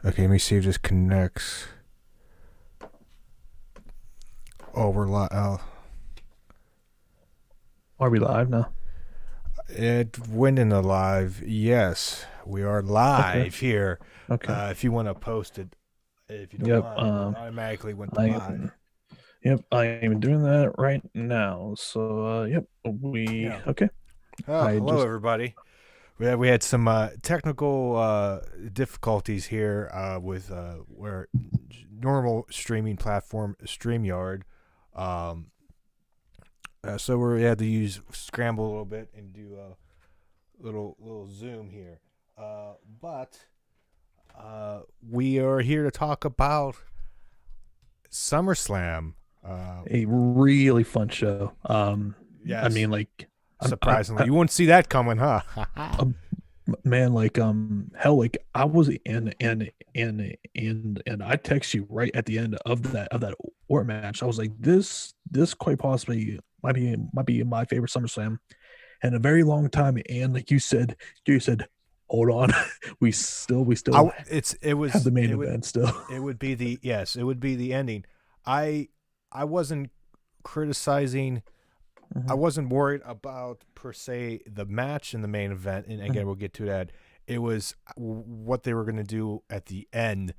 Okay, let me see if this connects. Oh, we're live. Oh, Are we live now? it went in the live. Yes, we are Okay. live here. Okay. If you want to post it, if you don't Yep. mind, it automatically went to I live. am. Yep. I am doing that right now. So, yep. We. Yeah. Okay. Oh, I hello, just. everybody. We had some technical difficulties here with where normal streaming platform StreamYard. Um, so we had to use scramble a little bit and do a little zoom here. But we are here to talk about SummerSlam. Uh, A really fun show. I yes, mean, like, surprisingly, you wouldn't see that coming, huh? um, man, like, hell, like, I was and I text you right at the end of that Orton match. I was like, this quite possibly might be my favorite SummerSlam in a very long time. And like you said, hold on, we still It have was the main event still. it would be the yes, it would be the ending. I I wasn't criticizing. I Mhm, wasn't worried about per se the match in the main event, and mhm, again we'll get to that. It was what they were going to do at the end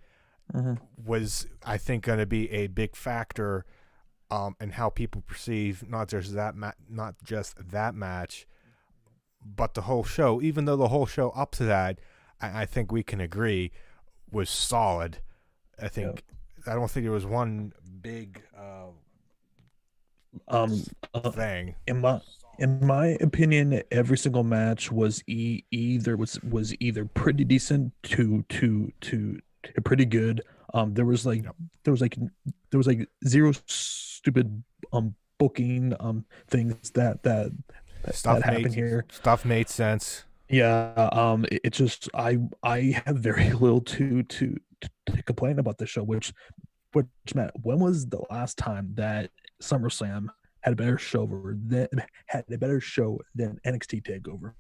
mhm. was, I think, going to be a big factor in how people perceive not just that match, but the whole show. Even though the whole show up to that, I think we can agree was solid. I Yeah. think I don't think there was one big Um. Uh, thing. in my in my opinion, every single match was either pretty decent to pretty good. There was like Yep. there was like there was like zero stupid booking things that Stuff happened made here. stuff made sense. Yeah, it's just I have very little to complain about the show. Which Matt, when was the last time that SummerSlam had a better show than NXT Takeover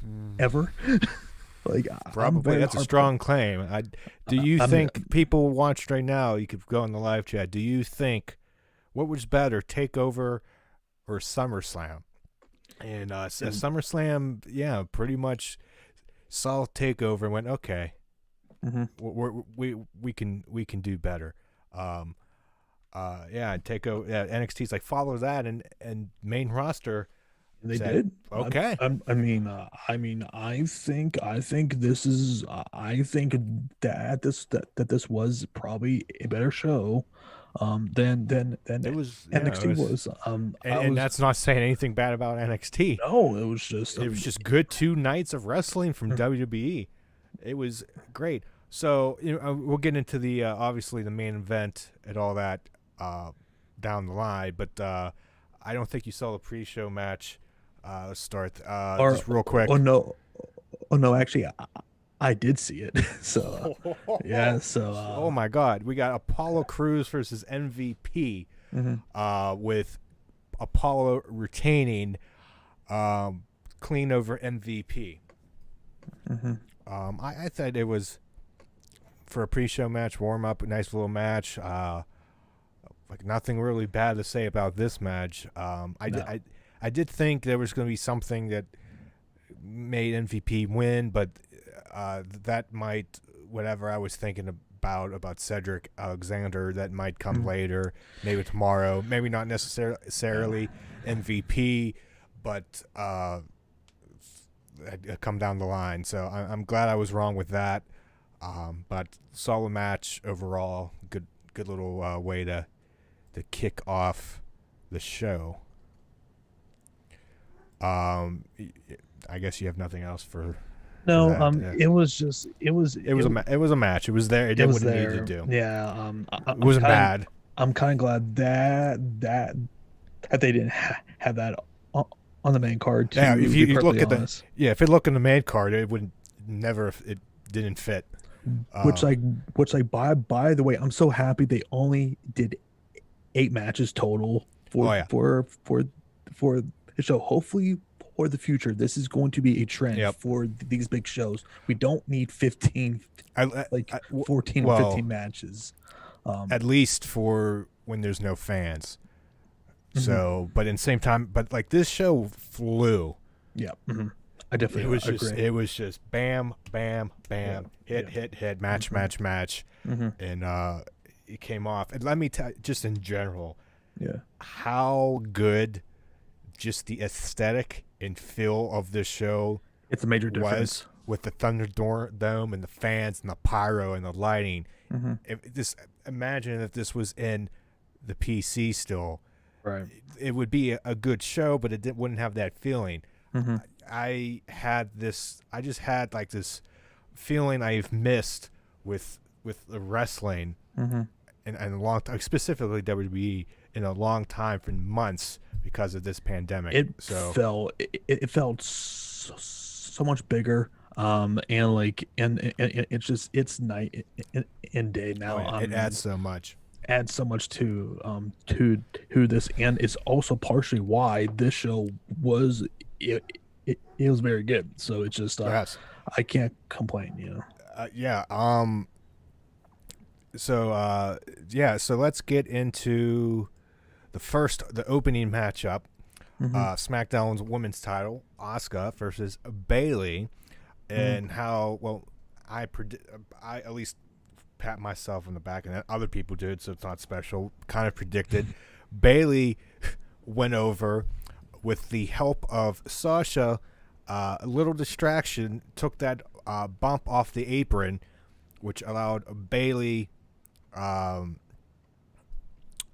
Mm, ever? Like I'm Probably very that's a hard. strong claim. Do you I'm think people watched right now? You could go in the live chat. Do you think what was better, Takeover or SummerSlam? And SummerSlam, yeah, pretty much saw Takeover and went, okay, Mhm. we can do better. Um, yeah, Takeover, yeah, NXT's like follow that, and main roster They said, did. okay, I think this is. I think that this was probably a better show, than it was, yeah, it NXT was, was. I and was that's not saying anything bad about NXT. no, it was just It was just good 2 nights of wrestling from WWE. It was great. So we'll get into the obviously the main event and all that uh, down the line, but I don't think you saw the pre-show match. Let's start or just real oh quick. no, oh no, actually, I did see it. So yeah, so Oh my God, we got Apollo Crews versus MVP mhm, with Apollo retaining um, clean over MVP. mhm. I thought it was for a pre-show match, warm up, a nice little match. Like nothing really bad to say about this match. No. I did think there was going to be something that made MVP win, but that might whatever I was thinking about Cedric Alexander that might come Mhm. later, maybe tomorrow, maybe not necessarily MVP, but come down the line. So I'm glad I was wrong with that. But solid match overall. Good little way to kick off the show. Um, I guess you have nothing else for No, that. it was just It was a match. It was there. It it did was what it needed to there. do. Yeah, It wasn't bad. I'm kind of glad that they didn't have that on the main card. Yeah, if To be you look perfectly at the honest, yeah, if you look in the main card, it would never it didn't fit. which Uh, like which like by the way, I'm so happy they only did 8 matches total oh for yeah, for for for the show. Hopefully, for the future. This is going to be a trend Yep. for these big shows. We don't need 15, like 14 or 15 matches. At least for when there's no fans. So, but in the same time, but like this show flew. Yeah. I definitely agree. It was just bam, bam, bam, hit, match, match, and it came off. And let me tell you, just in general, how good just the aesthetic and feel of this show. It's a major difference with the Thunderdome and the fans and the pyro and the lighting. Imagine if this was in the PC still. Right. It would be a good show, but it wouldn't have that feeling. I just had like this feeling I've missed with the wrestling in a long time, specifically WWE, in a long time, for months, because of this pandemic. It felt so much bigger. And it's night and day now. It adds so much. To this, and it's also partially why this show was it was very good. So it's just I can't complain, So let's get into the opening matchup. SmackDown's women's title, Asuka versus Bayley, and how I at least pat myself on the back, and other people did, so it's not special. Kind of predicted. Bayley went over with the help of Sasha. A little distraction, took that bump off the apron, which allowed Bayley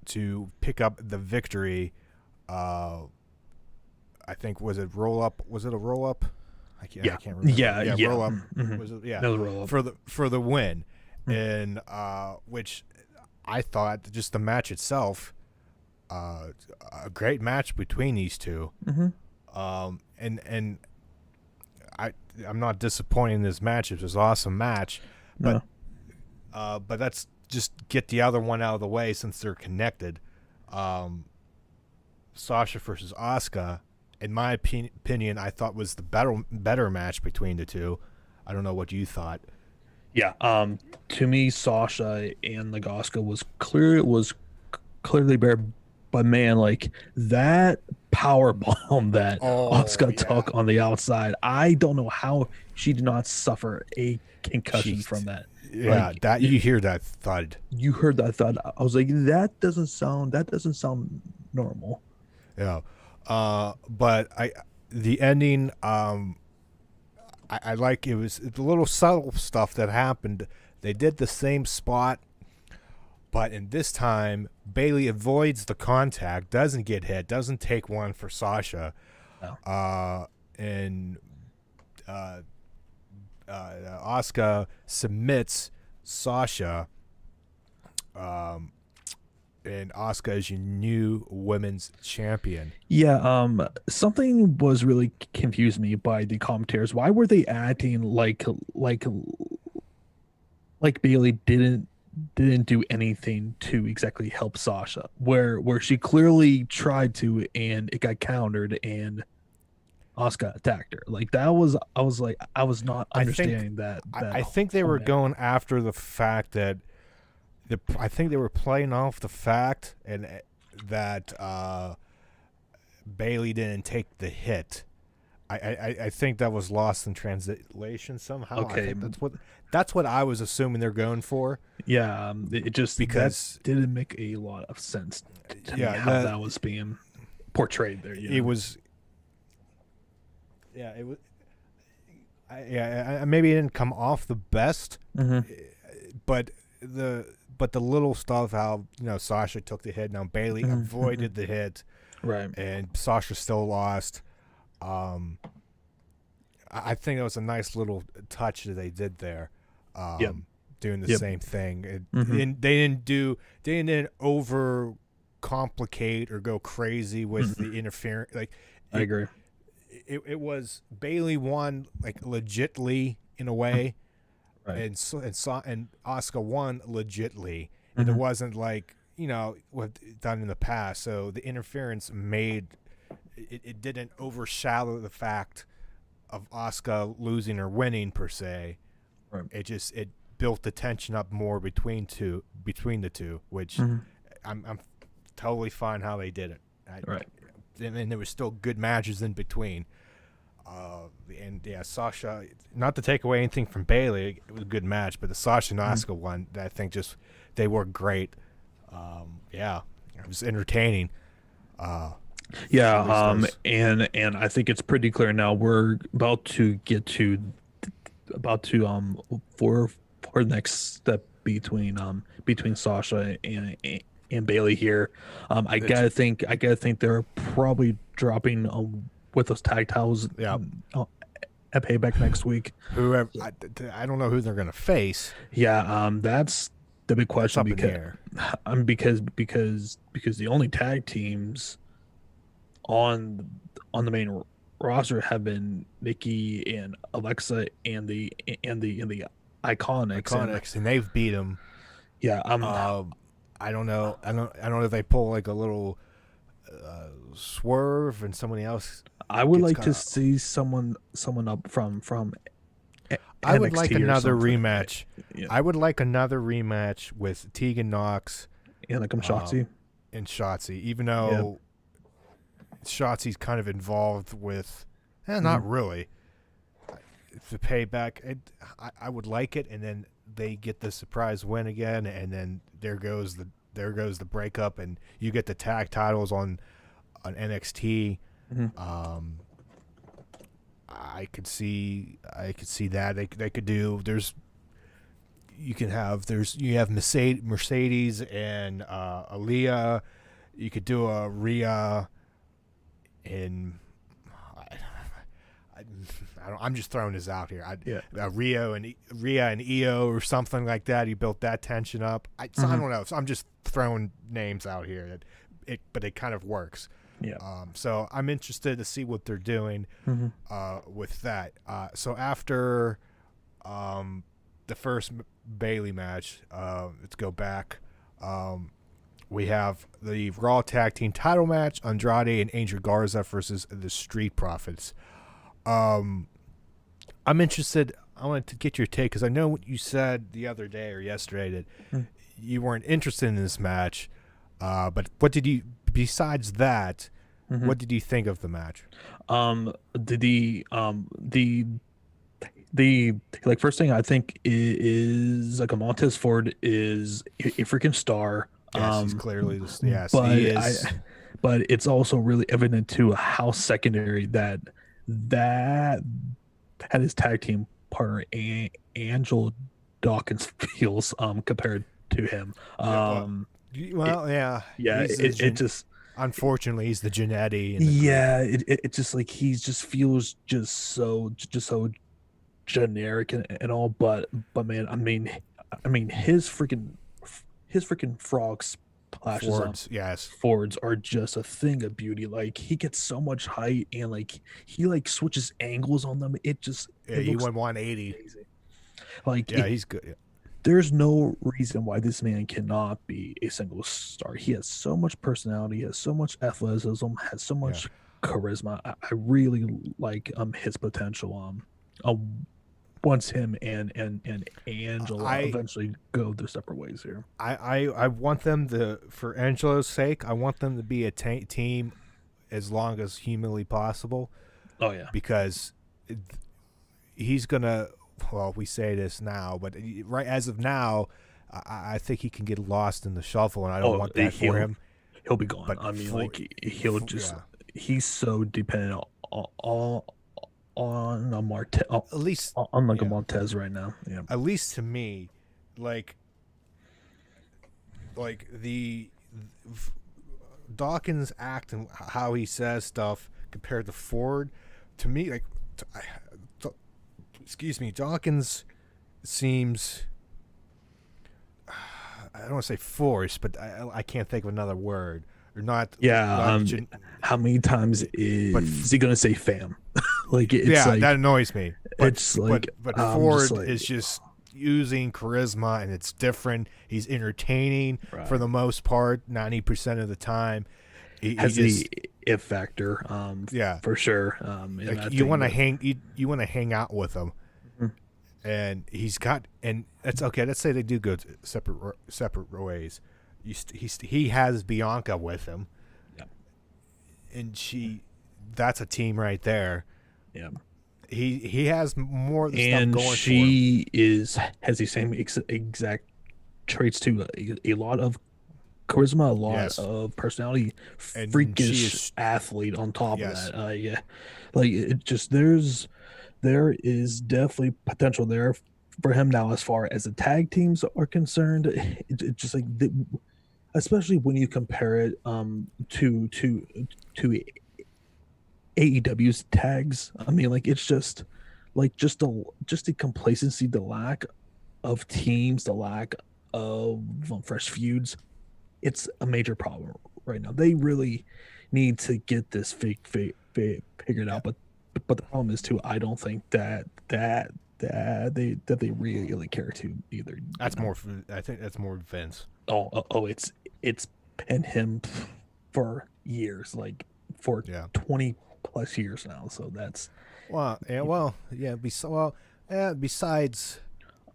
to pick up the victory. I think was it roll up? Was it a roll up? I can't remember. Yeah. Roll up. Was it? Yeah, that was a roll up for the win. And which I thought just the match itself, a great match between these two. And I'm not disappointed in this match. It was an awesome match, but let's just get the other one out of the way since they're connected. Sasha versus Asuka, in my opinion, I thought was the better match between the two. I don't know what you thought. Yeah. To me, Sasha and Asuka was clearly better, but man, like that power bomb that Asuka took on the outside, I don't know how she did not suffer a concussion from that. Yeah, like, you hear that thud. You heard that thud. I was like, that doesn't sound normal. Yeah. But the ending, I like it was the little subtle stuff that happened. They did the same spot, but in this time, Bayley avoids the contact, doesn't get hit, doesn't take one for Sasha. No. And Asuka submits Sasha. And Asuka is your new women's champion. Yeah, something was really confused me by the commentators. Why were they acting like Bayley didn't do anything to exactly help Sasha, where she clearly tried to, and it got countered, and Asuka attacked her. Like I was not understanding that. I think they were going after the fact that. I think they were playing off the fact that Bayley didn't take the hit. I think that was lost in translation somehow. Okay, that's what I was assuming they're going for. Yeah, it just because that didn't make a lot of sense to me how that was being portrayed there. It was. Yeah, it was. Maybe it didn't come off the best, but the little stuff, how Sasha took the hit, now Bayley avoided the hit, right, and Sasha still lost. I think it was a nice little touch that they did there, doing the same thing. They didn't over complicate or go crazy with the interference. Like I agree. It was Bayley won like legitly in a way. Right. And Asuka won legitly, and it wasn't like what done in the past. So the interference made it didn't overshadow the fact of Asuka losing or winning per se. Right. It built the tension up more between the two, which I'm totally fine how they did it. Right. And there was still good matches in between. And yeah, Sasha, not to take away anything from Bayley, it was a good match, but the Sasha and Asuka one, I think they worked great. Yeah, it was entertaining. Yeah, and I think it's pretty clear now. We're about to get to for the next step between Sasha and Bayley here. I gotta think they're probably dropping with those tag titles. Yeah. At Payback next week. Whoever, I don't know who they're gonna face. Yeah, that's the big question because the only tag teams on the main roster have been Nikki and Alexa and the Iconics, and they've beat them. Yeah, I don't know if they pull like a little swerve and somebody else. I would like to see someone up from I would like another rematch. Yeah. I would like another rematch with Tegan Nox and like Shotzi. And Shotzi, even though Shotzi's kind of involved with, not really. The Payback, I would like it, and then they get the surprise win again, and then there goes the breakup, and you get the tag titles on NXT. I could see that they could do. You have Mercedes and Aaliyah. You could do a Rhea and I'm just throwing this out here. Rhea and Io or something like that. You built that tension up. I don't know. So I'm just throwing names out here but it kind of works. Yeah. So I'm interested to see what they're doing with that. So after the first Bayley match, let's go back. We have the Raw Tag Team title match, Andrade and Angel Garza versus the Street Profits. I'm interested. I wanted to get your take because I know what you said the other day or yesterday that you weren't interested in this match. But what did you, besides that, what did you think of the match? The first thing I think is like a Montez Ford is a freaking star. Yes, he's clearly yes, but he is. But it's also really evident to how secondary that his tag team partner Angel Dawkins feels compared to him. It just unfortunately he's the Genetti. It just like he just feels just so generic and all, but man, I mean his freaking frog splashes Fords are just a thing of beauty. Like he gets so much height and like he like switches angles on them. It he went 180. Amazing. Like he's good. Yeah. There's no reason why this man cannot be a single star. He has so much personality, he has so much athleticism, has so much charisma. I really like his potential. Once him and Angela eventually go their separate ways here. I want them to, for Angelo's sake, I want them to be a team as long as humanly possible. Oh yeah, because he's gonna. Well, we say this now, but right as of now, I think he can get lost in the shuffle, and I don't want that for him. He'll be gone. But I mean, he's so dependent on a Martez, at least on like a Montez right now. Yeah, at least to me, like the Dawkins act and how he says stuff compared to Ford, to me, like. Excuse me, Dawkins seems, I don't want to say forced, but I can't think of another word. Or not. Yeah. How many times is he going to say fam? That annoys me. But Ford like, is just using charisma, and it's different. He's entertaining for the most part, 90% of the time. if factor, Yeah, for sure. And like I you think want to that hang you want to hang out with him, Mhm. and he's got and that's okay. Let's say they do go to separate ways. He has Bianca with him, Yeah, and that's a team right there. yeah, He has more of the stuff and going for him. she has the same exact traits too. A lot of charisma, a lot Yes, of personality, and she freakish is athlete on top of yes. that. Yeah, like it just there is definitely potential there for him now as far as the tag teams are concerned. It just like especially when you compare it to AEW's tags. I mean, like it's just like just the complacency, the lack of teams, the lack of fresh feuds. It's a major problem right now. They really need to get this figured Yeah, out. But the problem is too. I don't think that they really care to either. You that's know. more. I think that's more Vince. It's been him for years, like for Yeah. 20+ years now. So that's Well, yeah. Well, yeah. Besides,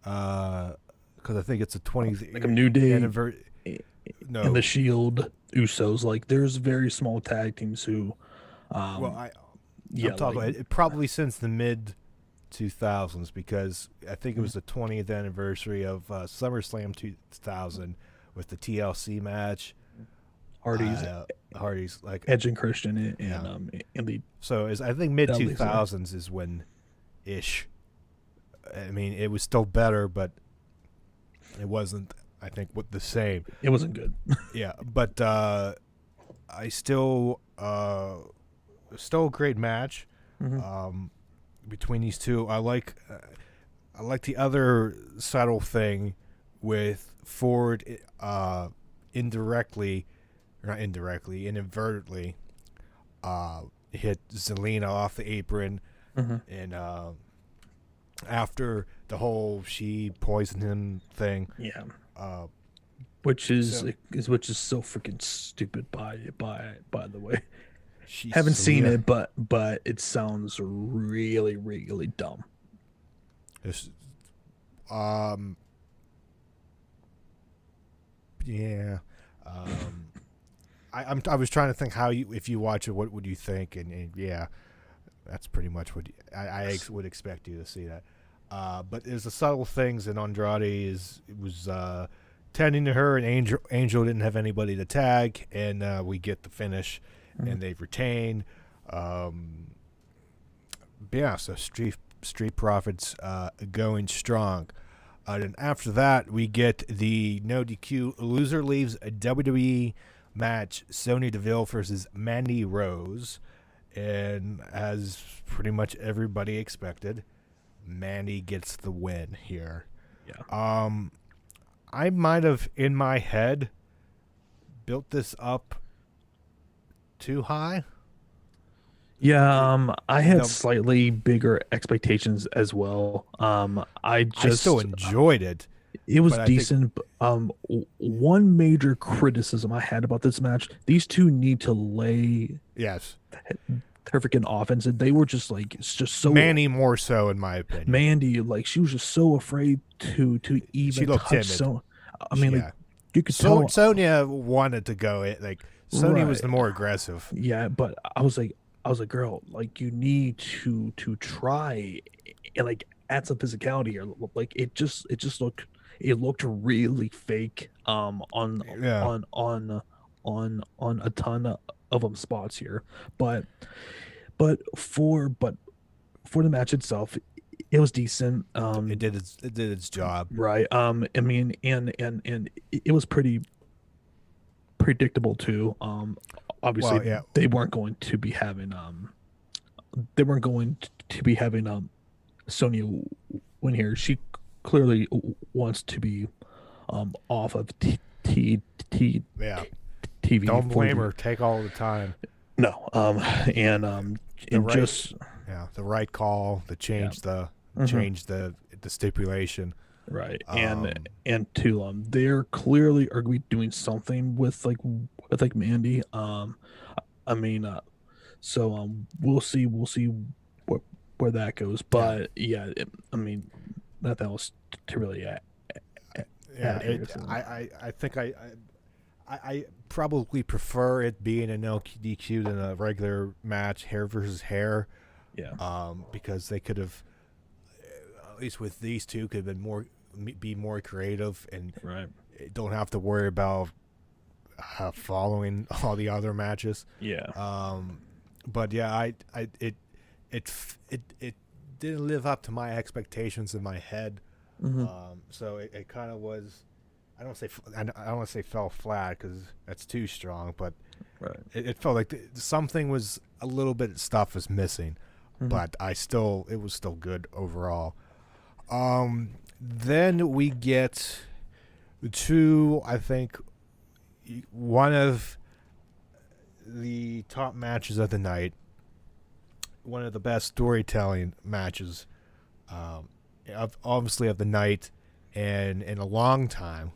because I think it's a 20th like a New Day anniversary. and the No. Shield, Usos. Like there's very small tag teams who, Well, um, I'm yeah, talking like about it probably since the mid 2000s because I think it mhm. was the 20th anniversary of SummerSlam 2000 with the TLC match. Hardy's, Hardy's like Edge and Christian, and yeah. and the So I think mid Dudleys there. 2000s is when ish. I mean, it was still better, but it wasn't. I think what the same. It wasn't good. Yeah, but I still a great match Mhm. um, between these two. I like the other subtle thing with Ford indirectly, or not indirectly, inadvertently hit Zelina off the apron, Mhm. and after the whole she poisoned him thing. Yeah, Uh, which so which is so freaking stupid. By the way, she's haven't seen Zelina. it, but it sounds really dumb. Is, um, yeah. Um, I was trying to think how you if you watch it, what would you think? And yeah, that's pretty much what would expect you to see that. But there's the subtle things, and Andrade was tending to her, and Angel didn't have anybody to tag, and we get the finish, Mhm. and they retain. Yeah, so Street Profits going strong. And after that, we get the no DQ loser leaves a WWE match: Sonya Deville versus Mandy Rose, and as pretty much everybody expected, Mandy gets the win here. Yeah. I might have in my head built this up too high. Yeah, I had The slightly bigger expectations as well. I I still just enjoyed it, it was but I think decent. One major criticism I had about this match: these two need to lay yes, their freaking offense, and they were just like it's just so Manny more so in my opinion. Mandy, like she was just so afraid to She even looked touch. timid. So, I mean, like Yeah. you could tell, Sonya wanted to go it like Sonya was right? the more aggressive. Yeah, but I was like, girl, like you need to try and like add some physicality or like it just looked really fake Yeah. on a ton of them spots here. But but for the match itself, it was decent. It did its job. Right. I mean, and it was pretty predictable too. Obviously Well, yeah. they weren't going to be having they weren't going to be having Sonya win here. She clearly wants to be off of Yeah. TV Don't for blame the her. Take all the time. no and The and right just the right call, yeah. Mhm. change the stipulation. Right. Um And to they're clearly are we doing something with like Mandy. I mean, we'll see where where that goes. Yeah, But yeah, I mean, nothing else to really yeah. add here. So I think I probably prefer it being an LDQ than a regular match, hair versus hair, yeah, because they could have, at least with these two, could have been be more creative and right. don't have to worry about following all the other matches. Yeah. But yeah, it didn't live up to my expectations in my head. Hmm. So it kind of was. I don't want to say fell flat because that's too strong, but Right. it felt like something was a little bit of stuff was missing. Hmm. But it was still good overall. Then we get to, I think, one of the top matches of the night, one of the best storytelling matches, obviously of the night, and in a long time,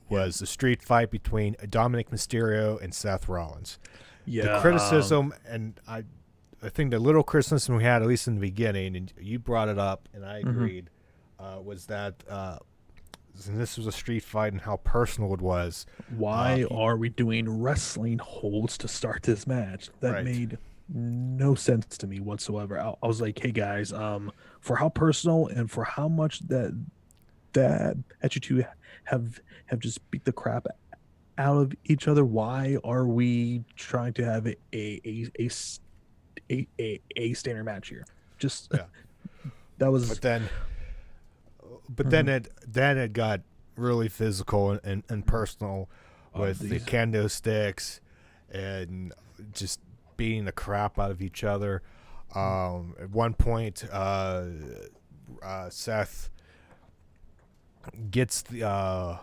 was the street fight between Dominic Mysterio and Seth Rollins. The Yeah. criticism, and I think the little criticism we had, at least in the beginning, and you brought it up, and I agreed, was that and this was a street fight and how personal it was. Why are we doing wrestling holds to start this match? That Right. made no sense to me whatsoever. I was like, hey guys, for how personal and for how much that you two have just beat the crap out of each other, why are we trying to have a standard match here? Just Yeah. that was. But then Mhm. it got really physical and personal with the These. kendo sticks and just beating the crap out of each other. At one point, Seth gets the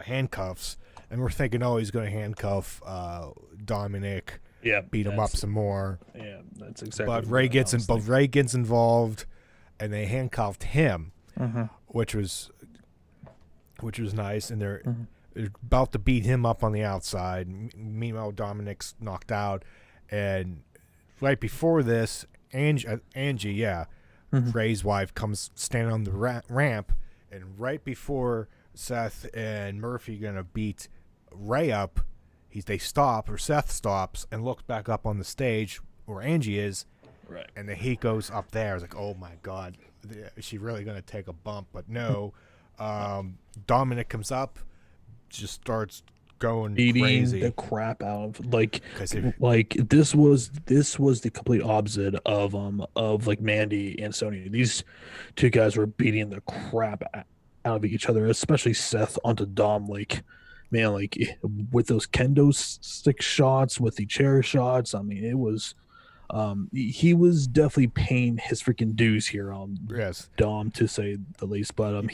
handcuffs, and we're thinking, oh, he's going to handcuff Dominic, Yeah, beat him up some more. Yeah, that's exactly. But what Ray gets involved, and they handcuffed him, Mhm. which was nice. And they're Mhm. about to beat him up on the outside. Meanwhile, Dominic's knocked out, and right before this, Angie, Mhm. Ray's wife, comes standing on the ramp, and right before Seth and Murphy gonna beat Ray up, they stop, or Seth stops and looks back up on the stage where Angie is, Right. and the heat goes up there. It's like, oh my god, is she really gonna take a bump? But no, Dominic comes up, just starts going Beating crazy. the crap out of this was the complete opposite of like Mandy and Sony. These two guys were beating the crap out of each other, especially Seth onto Dom. Like, man, like with those kendo stick shots, with the chair shots. I mean, it was he was definitely paying his freaking dues here on Yes, Dom, to say the least. But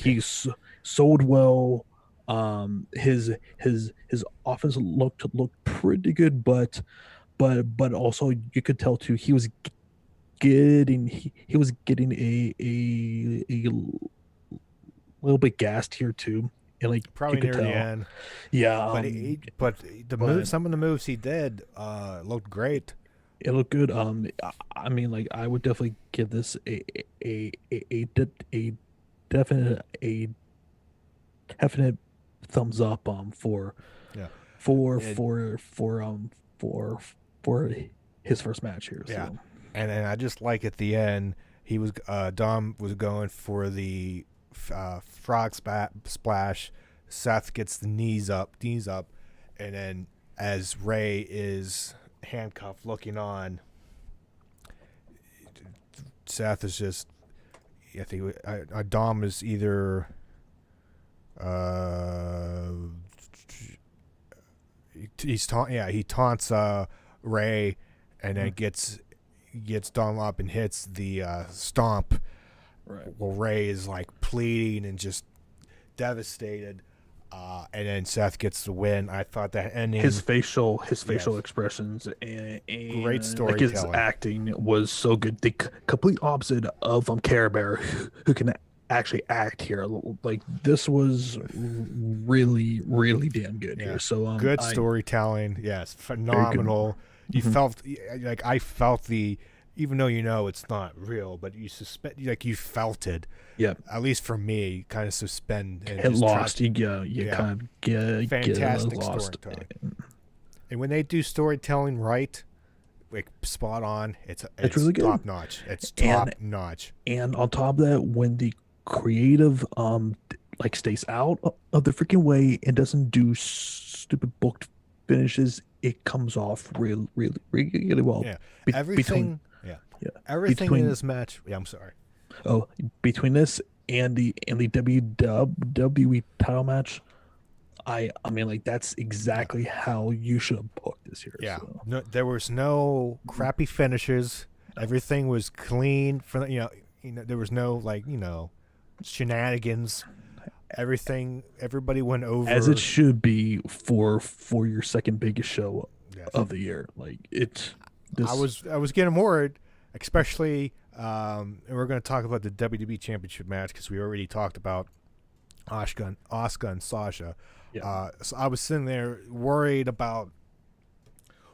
sold well. His offense looked pretty good, but also you could tell too he was he was getting a little bit gassed here too, and like you probably could near the tell. end. Yeah, But but some of the moves he did looked great. it looked good. I mean, like I would definitely give this a definite a definite thumbs up for Yeah, for and, for for for for his first match here. yeah, So and I just like at the end he was Dom was going for the frog splash. Seth gets the knees up, and then as Ray is handcuffed, looking on, Seth is just. I think Dom is either. He taunts Ray, and then gets Dom up and hits the stomp. right. Well, Ray is like pleading and just devastated, and then Seth gets the win. I thought that ending, His facial Yes. expressions and Great like his storytelling. acting was so good. The complete opposite of Care Bear, who can actually act here. Like this was really, really damn good Yeah, here. So good I storytelling. Yes, very good. phenomenal. You Hmm. felt like I felt the, even though it's not real, but you suspect like you felt it. Yeah, At least for me, kind of suspend and get just try. lost. You Yeah, kind of get fantastic lost. storytelling. And when they do storytelling right, like spot on, It's it's really good. top notch. It's And top notch. and on top of that, when the creative like stays out of the freaking way and doesn't do stupid booked finishes, it comes off really well. Yeah, Between everything. Yeah, yeah everything in between this match. Yeah, I'm sorry. oh between this and the WWE title match, I mean like that's Yeah, exactly how you should have booked this here. yeah. So No, there was no mhm. crappy finishes. No, Everything was clean. For there was no like shenanigans. Everybody went as it over. should be for your second biggest show Yes, of the year. Like it's I this. was getting worried, especially. And we're going to talk about the WWE Championship match because we already talked about Asuka and Sasha. Yeah. So I was sitting there worried about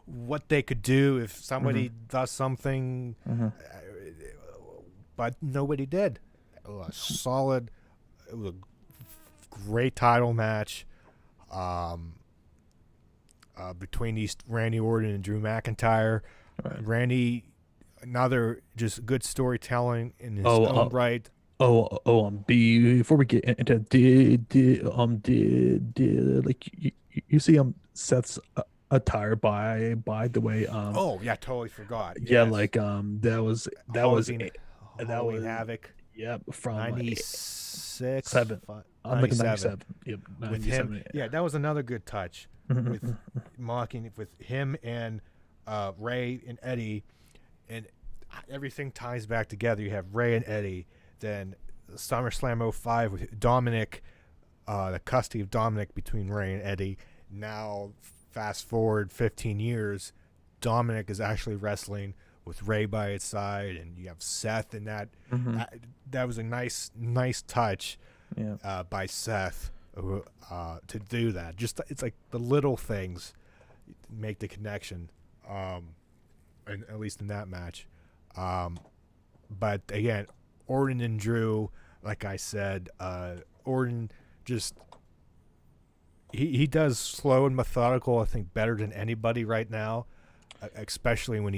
what they could do if somebody does something, Hmm. but nobody did. It was solid. It was a great title match between these Randy Orton and Drew McIntyre. Right. Randy, another just good storytelling in his Oh, own right. before we get into did like you see Seth's attire by the way Oh yeah, totally forgot. yeah Yes, like Halloween, that Halloween was Havoc, yeah from 96, seven. I'm like 97. 97. Yep, With him. 97. Yeah, that was another good touch with Mhm. mocking with him and Ray and Eddie, and everything ties back together. You have Ray and Eddie, then SummerSlam '05 with Dominic, the custody of Dominic between Ray and Eddie. Now, fast forward 15 years, Dominic is actually wrestling with Ray by his side, and you have Seth in that. Mhm. That, that was a nice touch Yeah. by Seth to do that. Just it's like the little things make the connection, and at least in that match. But again, Orton and Drew, like I said, Orton just he does slow and methodical. I think better than anybody right now, especially when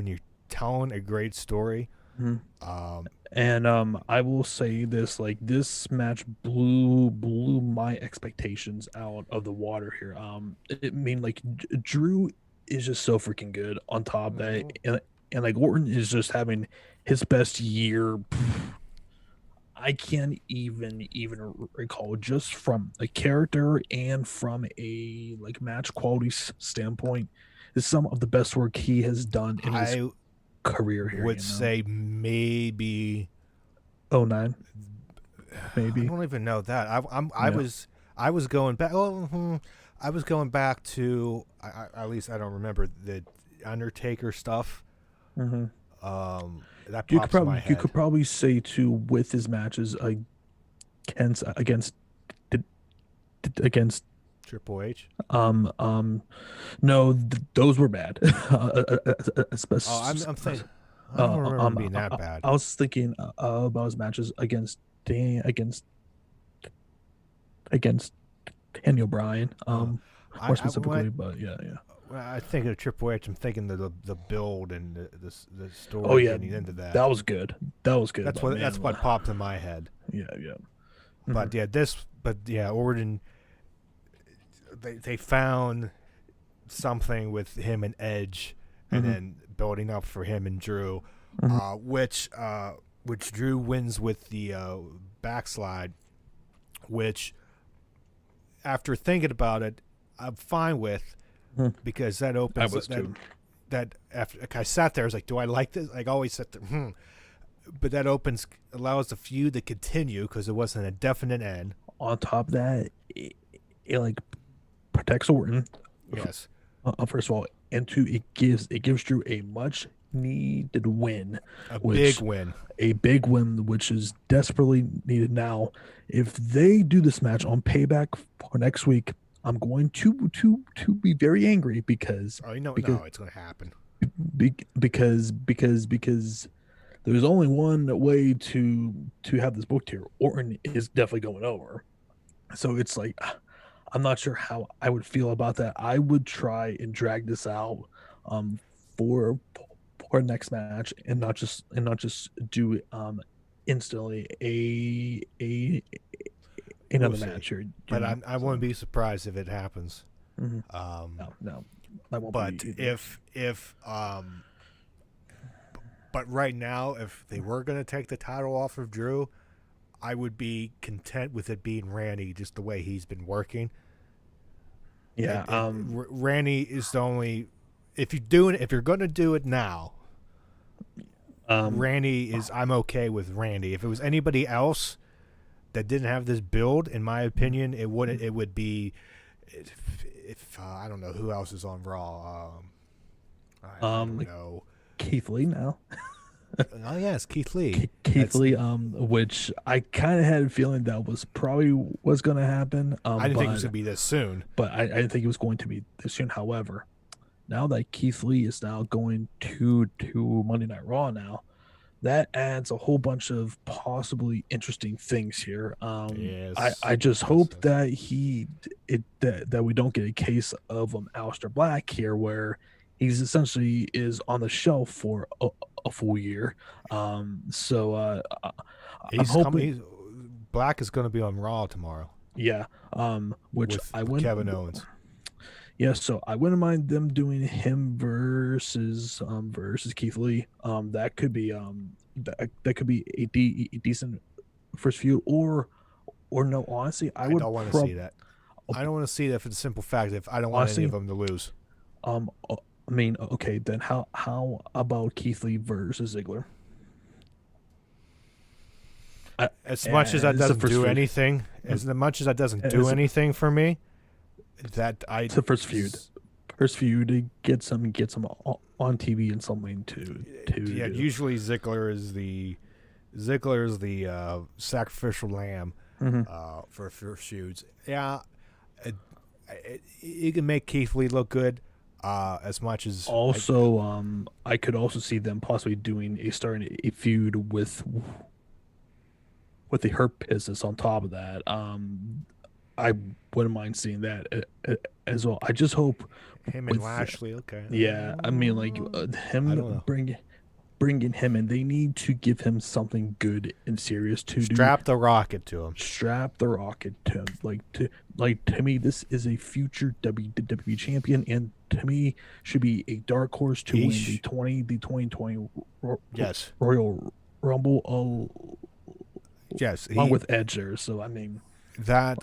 you're telling a great story. Mhm. Um, And I will say this, like this match blew my expectations out of the water here. It mean like Drew is just so freaking good on top of that, mhm. and like Orton is just having his best year. I can't even recall just from a character and from a like match quality standpoint. Is some of the best work he has done in his I career here. would say maybe Oh nine, I maybe. don't even know that. Yeah. I was going back. Oh, I was going back to at least I don't remember the Undertaker stuff. Hmm. That pops in my You head. could probably say too with his matches against against Triple H. um um no those were bad. Oh, Especially I'm thinking. I don't remember him being that I, bad. I was thinking about his matches against Daniel Bryan more When specifically, but yeah. I think of Triple H, I'm thinking the build and the Oh story yeah, getting into that. that was good. That was good, but That's man, what popped in my head. yeah. Hmm. But yeah, Orton. They found something with him and Edge, and Hmm. then building up for him and Drew, Hmm. which Drew wins with the backslide, which after thinking about it, I'm fine with Hmm. because that I opens was that too. that after like, I sat there, I was like, do I like this? Like I always sat there, but that allows the feud to continue because it wasn't a definite end. On top of that, it like protects Orton Yes, first of all, and two, it gives Drew a much needed win, A big which win. which is desperately needed now. If they do this match on Payback for next week, I'm going to be very angry because Oh, you know, because no, it's going to happen. because there's only one way to have this booked here. Orton is definitely going over. So it's like I'm not sure how I would feel about that. I would try and drag this out um for next match and not just do it instantly a We'll another see. match or But I so wouldn't be surprised if it happens. mhm. Um, No, I won't but be either. but right now, if they were going to take the title off of Drew, I would be content with it being Randy, just the way he's been working. Yeah, Randy is the only. If you're going to do it now, um Randy is. I'm okay with Randy. If it was anybody else that didn't have this build, in my opinion, it wouldn't. It would be. If I don't know who else is on Raw. I don't know. Keith Lee now. Oh yes, Keith Lee. Keith Lee, which I kind of had a feeling that was probably was going to happen. I didn't think it was going to be this soon. But I didn't think it was going to be this soon. However, now that Keith Lee is now going to Monday Night Raw now, that adds a whole bunch of possibly interesting things here. Yes, I just hope that that we don't get a case of Aleister Black here where he's essentially is on the shelf for a full year. So I'm hoping Black is going to be on Raw tomorrow. Yeah. Which with I wouldn't Kevin Owens. Yeah, so I wouldn't mind them doing him versus Keith Lee. That could be that could be a decent first feud or no, honestly, I would don't want to see that. I don't want to see that for the simple fact that if I don't want any of them to lose. I mean, okay, then how about Keith Lee versus Ziggler? As much as that doesn't do anything, as much as that doesn't do anything for me, it's the first feud. First feud, get some on TV and something to yeah. do. Usually Ziggler is the sacrificial lamb for first feuds. Yeah, you can make Keith Lee look good. As much as also, I could also see them possibly starting a feud with the Hurt Business on top of that. I wouldn't mind seeing that as well. I just hope him and Lashley. Okay. Yeah, I mean, like him bringing him in. They need to give him something good and serious to strap the rocket to him. Strap the rocket to him. To me, this is a future WWE champion, and to me, should be a dark horse to win the 2020 yes Royal Rumble. Yes, along with Edge there. So I mean that.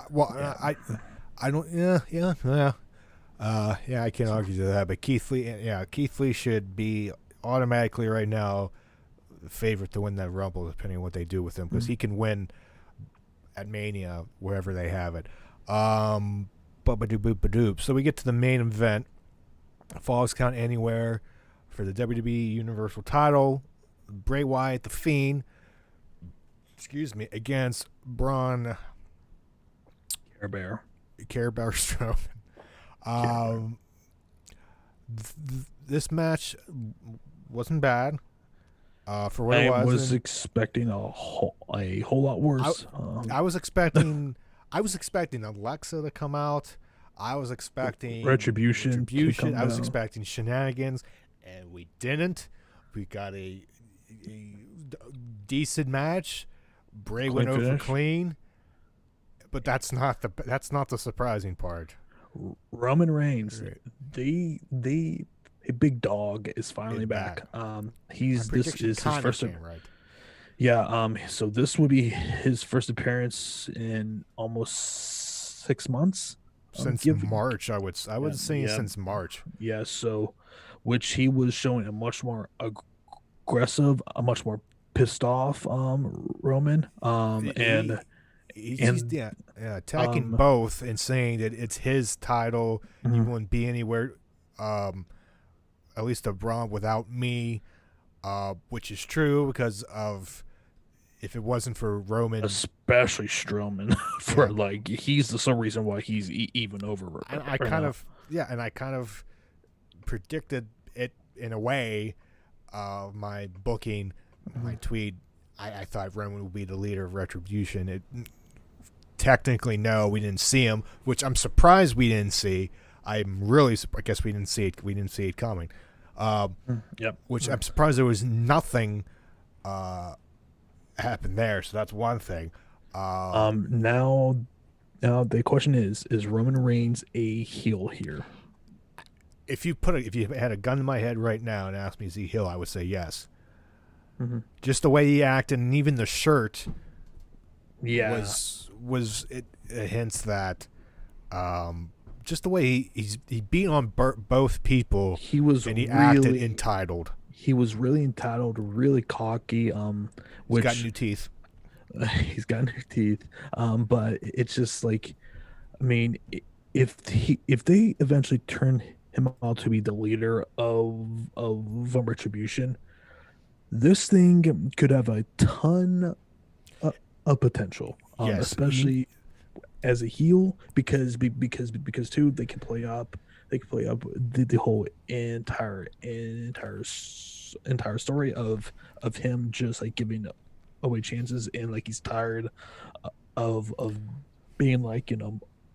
Well, yeah. I don't. Yeah. I can't argue to that. But Keith Lee should be automatically right now the favorite to win that Rumble, depending on what they do with him, because he can win at Mania wherever they have it. So we get to the main event, Falls Count Anywhere for the WWE Universal Title. Bray Wyatt, the Fiend, against Braun Care Bear Strowman. This match wasn't bad. For what it was, I was expecting a whole lot worse. I was expecting Alexa to come out. I was expecting Retribution. I was expecting shenanigans, and we didn't. We got a decent match. Bray went over clean, but that's not the surprising part. Roman Reigns, a big dog is finally back. This is his first. Right. Yeah. So this will be his first appearance in almost 6 months. Since March, I would say since March. Yeah. So, which he was showing a much more aggressive, a much more pissed off Roman. He's attacking both and saying that it's his title. He wouldn't be anywhere at least a Braun without me, which is true because of if it wasn't for Roman, especially Strowman, for yeah, like he's the sole reason why he's even over and I right kind now. of yeah, and I kind of predicted it in a way. My booking, my tweet, I thought Roman would be the leader of Retribution. It technically no, we didn't see him, which I'm surprised we didn't see. I'm really, I guess we didn't see it. We didn't see it coming. Yep. Which I'm surprised there was nothing happened there. So that's one thing. Now, the question is Roman Reigns a heel here? If you had a gun in my head right now and asked me is he heel, I would say yes. Just the way he acted, and even the shirt, Yeah, was it hints that just the way he beat on both people, he was and he really acted entitled. he was really entitled, really cocky. He's Which got new teeth. he's got new teeth. But it's just like, I mean, if they eventually turn him out to be the leader of Retribution, this thing could have a ton of potential. Yes, Especially as a heel, because too they can play up the whole entire story of him just like giving away chances, and like he's tired of being like,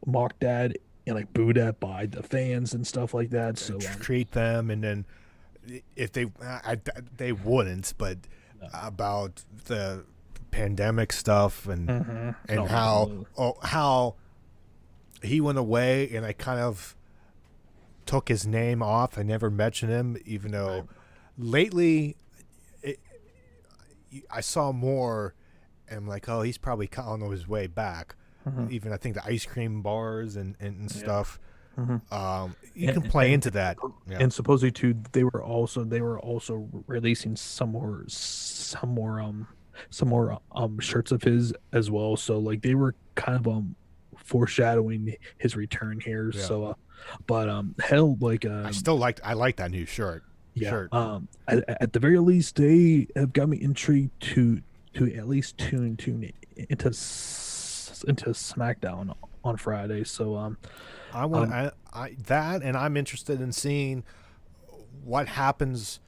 mocked at and like booed at by the fans and stuff like that. So treat them, and then if they wouldn't, but about the pandemic stuff and how he went away, and I kind of took his name off. I never mentioned him, even though lately I saw more, and I'm like, oh, he's probably on his way back. Even I think the ice cream bars and stuff. You can play into that. Yeah. And supposedly too, they were also releasing some more shirts of his as well. So like they were kind of foreshadowing his return here. Yeah. So but hell, like I like that new shirt. Yeah. At the very least, they have got me intrigued to at least tune into SmackDown on Friday. So I want that, and I'm interested in seeing what happens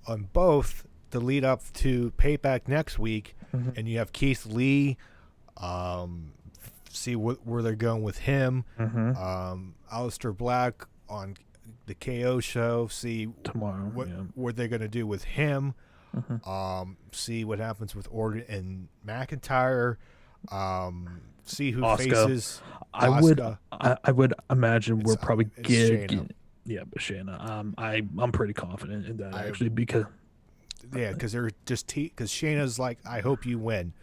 on both the lead up to Payback next week, and you have Keith Lee. See where they're going with him. Aleister Black on the KO show. See tomorrow what they're going to do with him. See what happens with Orton and McIntyre. See who Asuka. faces. I would imagine we're probably Shayna. Shayna. I'm pretty confident in that actually, because because they're just because Shayna's like, I hope you win.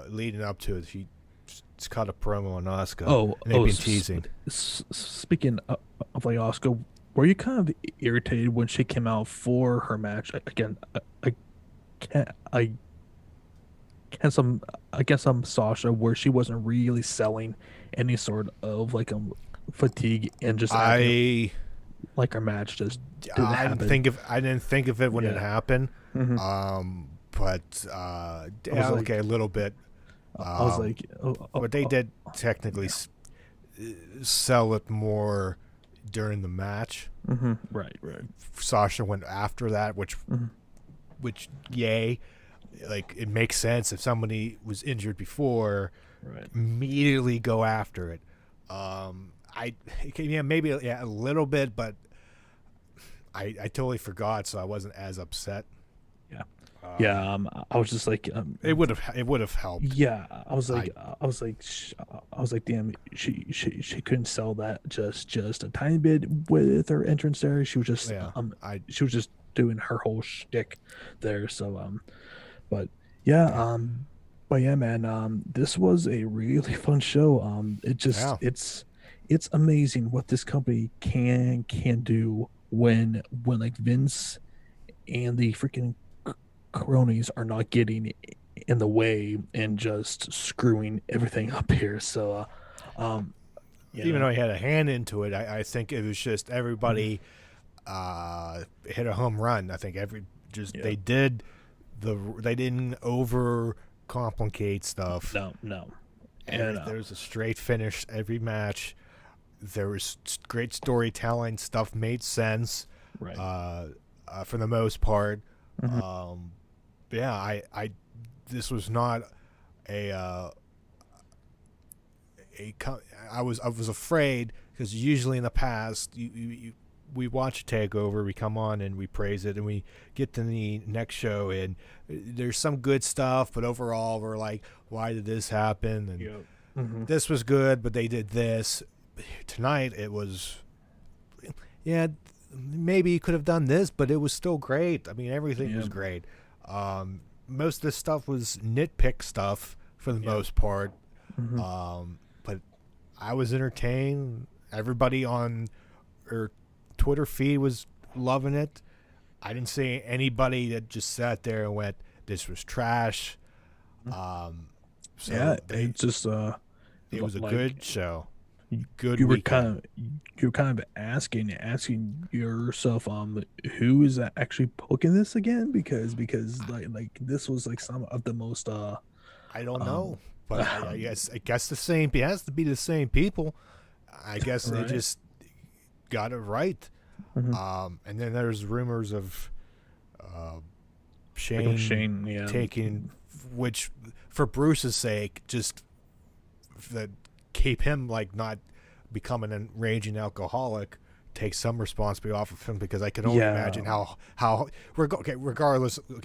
Leading up to it, she just cut a promo on Asuka. And they've been teasing. Speaking of like Asuka, were you kind of irritated when she came out for her match again? Against Sasha, where she wasn't really selling any sort of like fatigue, and just like her match just didn't happen. I didn't think of it when it happened. But okay, a little bit. I was like, but they did technically sell it more during the match. Right. Sasha went after that, which yay. Like, it makes sense if somebody was injured before, immediately go after it. Maybe a little bit, but I totally forgot, so I wasn't as upset. I was just like, it would have helped. Yeah, I was like, damn, she couldn't sell that just a tiny bit with her entrance there. She was just she was just doing her whole shtick there. So but man, this was a really fun show. It's amazing what this company can do when like Vince and the freaking cronies are not getting in the way and just screwing everything up here. So even though he had a hand into it, I think it was just everybody hit a home run. I think Yeah. they didn't over complicate stuff. No. And There was a straight finish every match. There was great storytelling. Stuff made sense right. for the most part. Mhm. Yeah, this was not a I was afraid because usually in the past we watch a takeover, we come on and we praise it, and we get to the next show and there's some good stuff, but overall we're like, why did this happen? And Yep. Mhm. this was good, but they did this. Tonight it was, yeah, maybe you could have done this, but it was still great. I mean, everything was great. Most of this stuff was nitpick stuff for the most part. But I was entertained. Everybody on her Twitter feed was loving it. I didn't see anybody that just sat there and went, "This was trash." So Yeah, it's just it was a like, good show. Good you were weekend. kind of asking yourself, who is actually booking this again? Because like this was like some of the most I don't know, um but I guess the same. It has to be the same people. I guess they right. just got it right. Mhm. And then there's rumors of Like Shane yeah. taking, which for Bruce's sake, just that keep him like not becoming a raging alcoholic, take some responsibility off of him, because I can only imagine regardless of what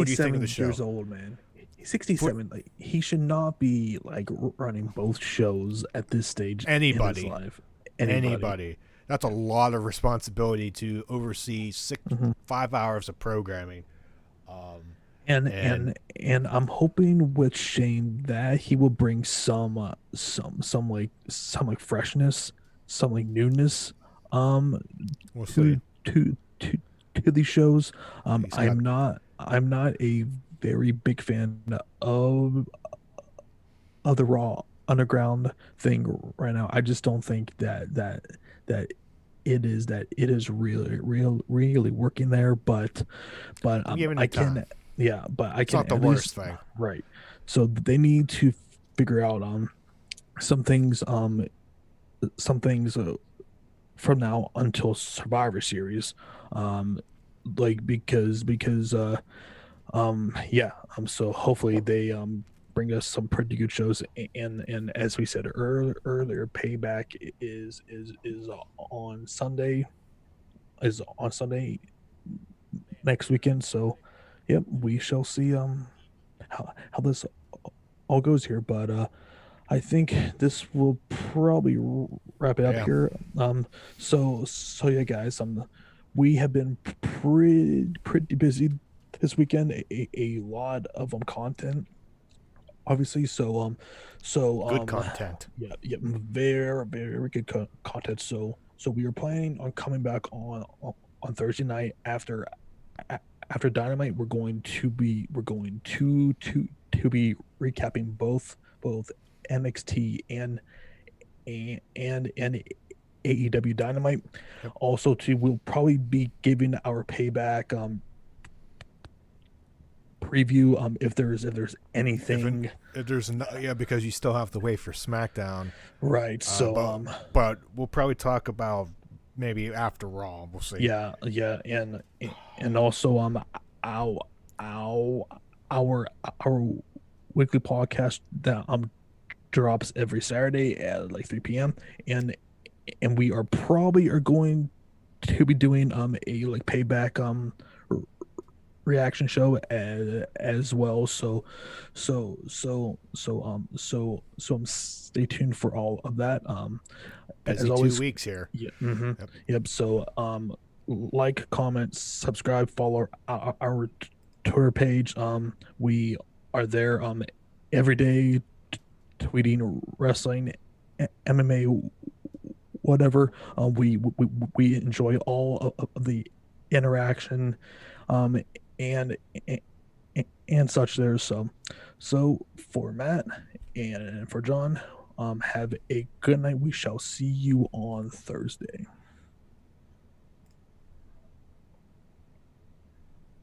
you think of the show. Years old, man. He's 67. Like, he should not be like running both shows at this stage in his life. Anybody. That's a lot of responsibility to oversee 5 hours of programming. And I'm hoping with Shane that he will bring some freshness, some like newness We'll see. to these shows. I'm not a very big fan of the Raw Underground thing right now. I just don't think that it is really working there. But I can time. Yeah, but I It's can not the at worst least thing. right. So they need to figure out some things from now until Survivor Series, like so hopefully they bring us some pretty good shows, and as we said earlier, Payback is on Sunday, next weekend. So yep, we shall see how this all goes here, but I think this will probably wrap it up here. So yeah, guys, we have been pretty busy this weekend. A lot of content, obviously. Good content. Yeah, very good content. So we are planning on coming back on Thursday night after Dynamite. We're going to be recapping both NXT and AEW Dynamite. Yep. Also, we'll probably be giving our Payback preview if there's anything. If there's because you still have to wait for SmackDown, right? So but we'll probably talk about maybe after Raw. We'll see. Yeah, and also our weekly podcast that drops every Saturday at like 3 p.m. and we are going to be doing a like Payback reaction show as well. So stay tuned for all of that. Busy as always, 2 weeks here. Yeah. Yep. So like, comment, subscribe, follow our Twitter page. We are there every day, tweeting wrestling, MMA, whatever. We enjoy all of the interaction, and such there. So for Matt and for John, have a good night. We shall see you on Thursday.